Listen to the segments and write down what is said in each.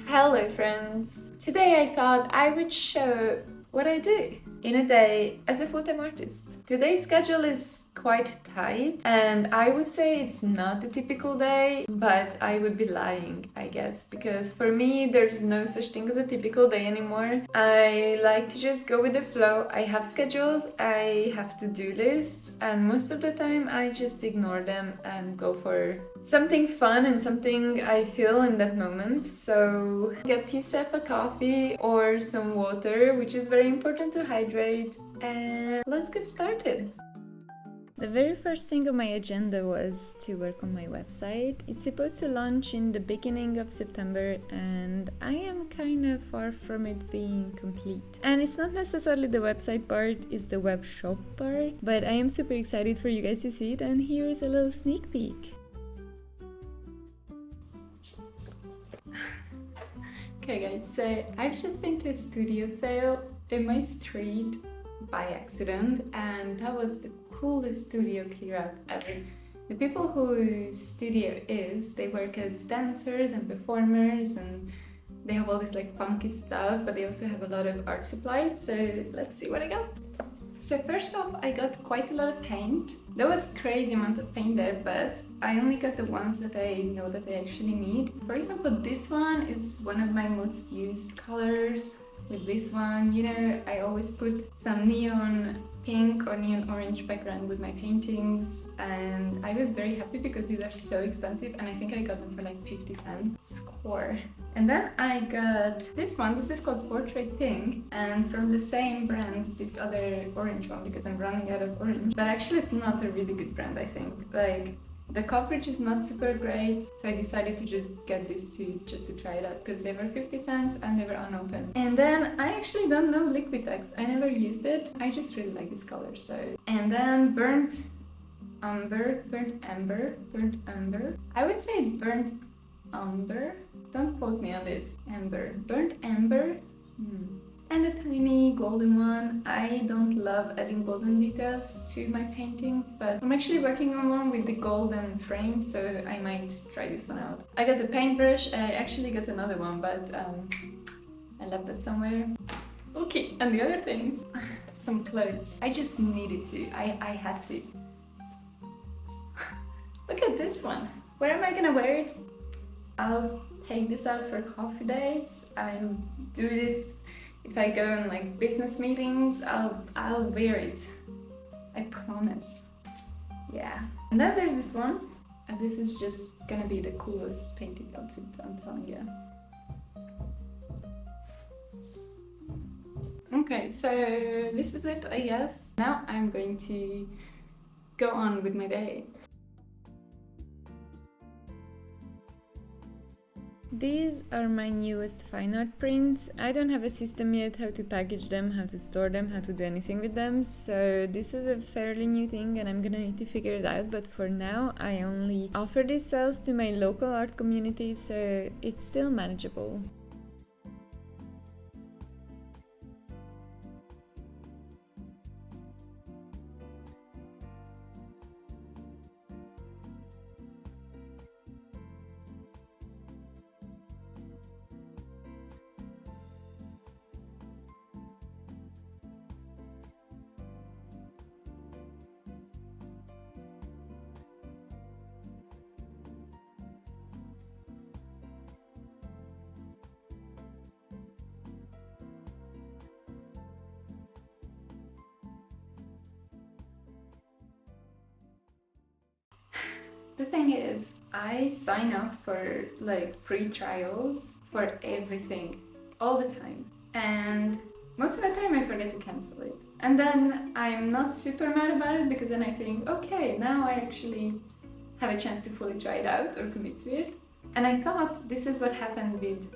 Hello friends! Today I thought I would show what I do in a day as a full-time artist. Today's schedule is quite tight and I would say it's not a typical day, but I would be lying, I guess, because for me there's no such thing as a typical day anymore. I like to just go with the flow. I have schedules, I have to-do lists, and most of the time I just ignore them and go for something fun and something I feel in that moment. So get yourself a coffee or some water, which is very important to hydrate, and let's get started. The very first thing on my agenda was to work on my website. It's supposed to launch in the beginning of September and I am kind of far from it being complete. And it's not necessarily the website part, it's the web shop part, but I am super excited for you guys to see it, and here is a little sneak peek. Okay guys, so I've just been to a studio sale in my street by accident, and that was the coolest studio clear out ever. The people whose studio is, they work as dancers and performers, and they have all this like funky stuff, but they also have a lot of art supplies, so let's see what I got. So first off, I got quite a lot of paint. There was a crazy amount of paint there, but I only got the ones that I know that I actually need. For example, this one is one of my most used colors. With this one, you know, I always put some neon pink or neon orange background with my paintings, and I was very happy because these are so expensive, and I think I got them for like 50 cents. Score. And then I got this one. This is called Portrait Pink, and from the same brand, this other orange one, because I'm running out of orange. But actually it's not a really good brand, I think. Like, the coverage is not super great, so I decided to just get these two just to try it out because they were 50 cents and they were unopened. And then I actually don't know Liquitex. I never used it. I just really like this color, so. And then burnt umber. I would say it's burnt umber. Don't quote me on this. Burnt amber. And a tiny golden one. I don't love adding golden details to my paintings, but I'm actually working on one with the golden frame, so I might try this one out. I got a paintbrush. I actually got another one, but I left that somewhere. Okay, and the other things, some clothes. I just needed to. I had to. Look at this one. Where am I gonna wear it? I'll take this out for coffee dates. I'll do this if I go in like business meetings. I'll wear it. I promise. Yeah. And then there's this one. And this is just gonna be the coolest painting outfit, I'm telling you. Okay, so this is it, I guess. Now I'm going to go on with my day. These are my newest fine art prints. I don't have a system yet how to package them, how to store them, how to do anything with them, so this is a fairly new thing and I'm gonna need to figure it out, but for now I only offer these sales to my local art community, so it's still manageable. The thing is, I sign up for like free trials for everything all the time, and most of the time I forget to cancel it. And then I'm not super mad about it because then I think, okay, now I actually have a chance to fully try it out or commit to it. And I thought this is what happened with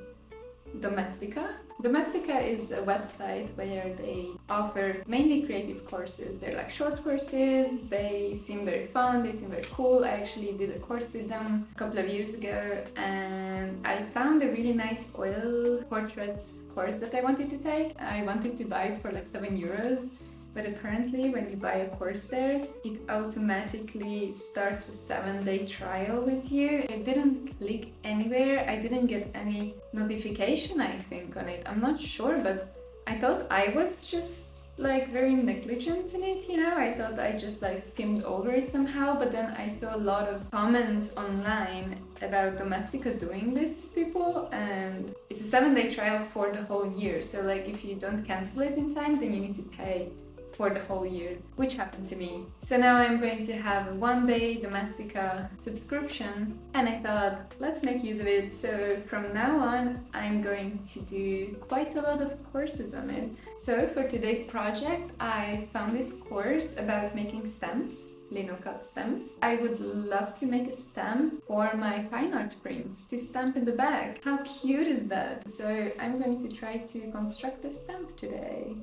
Domestica. Domestica is a website where they offer mainly creative courses. They're like short courses, they seem very fun, they seem very cool. I actually did a course with them a couple of years ago and I found a really nice oil portrait course that I wanted to take. I wanted to buy it for like €7 but apparently when you buy a course there, it automatically starts a 7-day trial with you. I didn't click anywhere, I didn't get any notification, I think, on it. I'm not sure, but I thought I was just like very negligent in it, you know? I thought I just like skimmed over it somehow, but then I saw a lot of comments online about Domestica doing this to people, and it's a 7-day trial for the whole year. So like if you don't cancel it in time, then you need to pay for the whole year, which happened to me. So now I'm going to have a 1-day Domestica subscription, and I thought, let's make use of it. So from now on, I'm going to do quite a lot of courses on it. So for today's project, I found this course about making stamps, lino cut stamps. I would love to make a stamp for my fine art prints to stamp in the bag. How cute is that? So I'm going to try to construct a stamp today.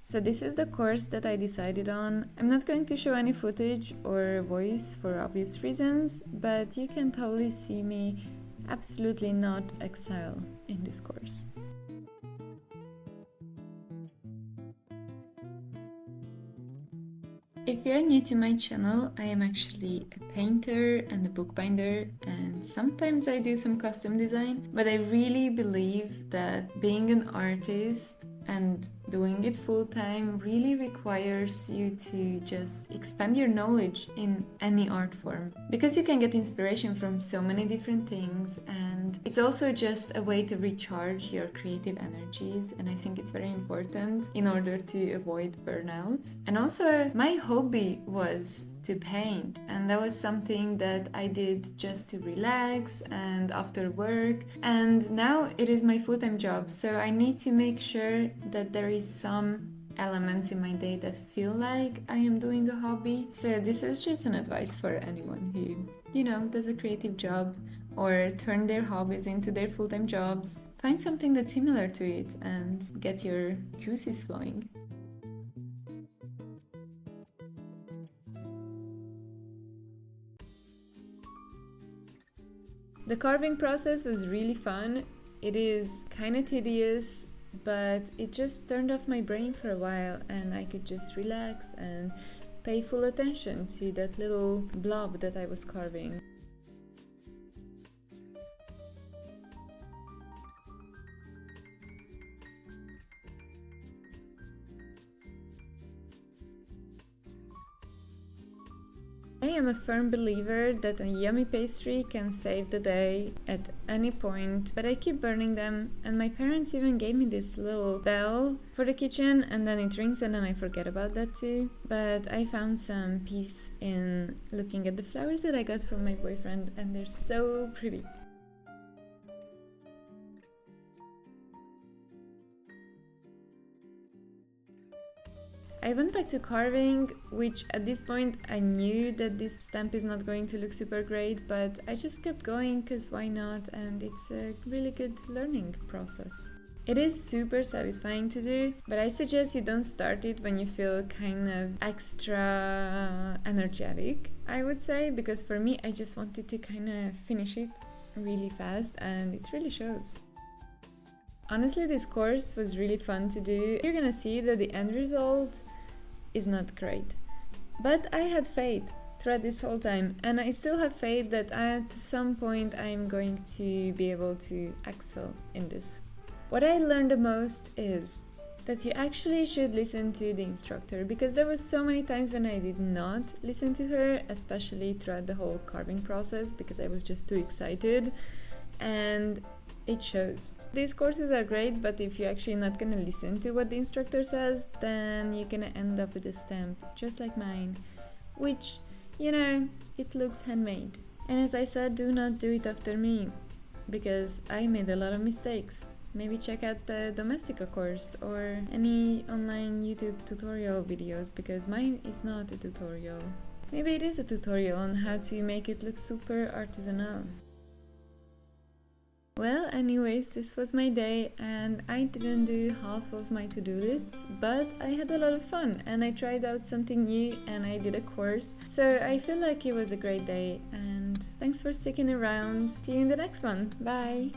So this is the course that I decided on. I'm not going to show any footage or voice for obvious reasons, but you can totally see me absolutely not excel in this course. If you're new to my channel, I am actually a painter and a bookbinder, and sometimes I do some custom design, but I really believe that being an artist and doing it full-time really requires you to just expand your knowledge in any art form, because you can get inspiration from so many different things, and it's also just a way to recharge your creative energies, and I think it's very important in order to avoid burnout. And also my hobby was to paint, and that was something that I did just to relax and after work, and now it is my full-time job, so I need to make sure that there is some elements in my day that feel like I am doing a hobby. So this is just an advice for anyone who, you know, does a creative job or turn their hobbies into their full-time jobs. Find something that's similar to it and get your juices flowing. The carving process was really fun. It is kind of tedious, but it just turned off my brain for a while, and I could just relax and pay full attention to that little blob that I was carving. I am a firm believer that a yummy pastry can save the day at any point, but I keep burning them, and my parents even gave me this little bell for the kitchen, and then it rings and then I forget about that too. But I found some peace in looking at the flowers that I got from my boyfriend, and they're so pretty. I went back to carving, which at this point I knew that this stamp is not going to look super great, but I just kept going because why not, and it's a really good learning process. It is super satisfying to do, but I suggest you don't start it when you feel kind of extra energetic, I would say, because for me I just wanted to kind of finish it really fast, and it really shows. Honestly, this course was really fun to do. You're gonna see that the end result is not great. But I had faith throughout this whole time, and I still have faith that at some point I'm going to be able to excel in this. What I learned the most is that you actually should listen to the instructor, because there were so many times when I did not listen to her, especially throughout the whole carving process, because I was just too excited, and it shows. These courses are great, but if you're actually not gonna listen to what the instructor says, then you're gonna end up with a stamp just like mine, which, you know, it looks handmade. And as I said, do not do it after me, because I made a lot of mistakes. Maybe check out the Domestica course or any online YouTube tutorial videos, because mine is not a tutorial. Maybe it is a tutorial on how to make it look super artisanal. Well, anyways, this was my day and I didn't do half of my to-do list, but I had a lot of fun and I tried out something new and I did a course. So I feel like it was a great day and thanks for sticking around. See you in the next one. Bye!